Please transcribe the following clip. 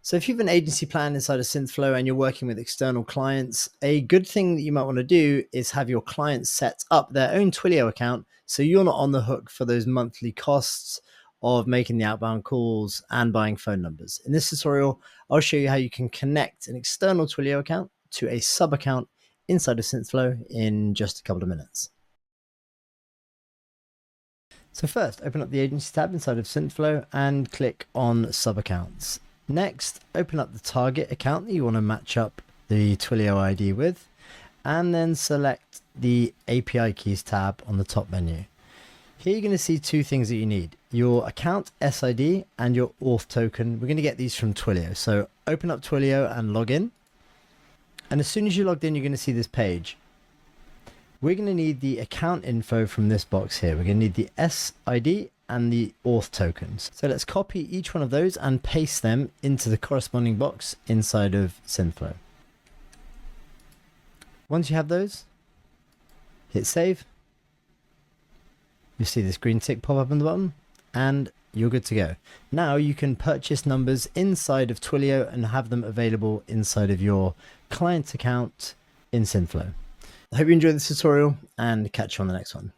So if you have an agency plan inside of Synthflow and you're working with external clients, a good thing that you might want to do is have your clients set up their own Twilio account so you're not on the hook for those monthly costs of making the outbound calls and buying phone numbers. In this tutorial, I'll show you how you can connect an external Twilio account to a sub account inside of Synthflow in just a couple of minutes. So first, open up the agency tab inside of Synthflow and click on sub accounts. Next, open up the target account that you want to match up the Twilio ID with, and then select the API keys tab on the top menu. Here you're going to see two things that you need: your account SID and your auth token. We're going to get these from Twilio. So open up Twilio and log in. And as soon as you're logged in, you're going to see this page. We're going to need the account info from this box here. We're going to need the SID and the auth tokens. So let's copy each one of those and paste them into the corresponding box inside of Synthflow. Once you have those, hit save. You see this green tick pop up on the bottom and you're good to go. Now you can purchase numbers inside of Twilio and have them available inside of your client account in Synthflow. I hope you enjoyed this tutorial and catch you on the next one.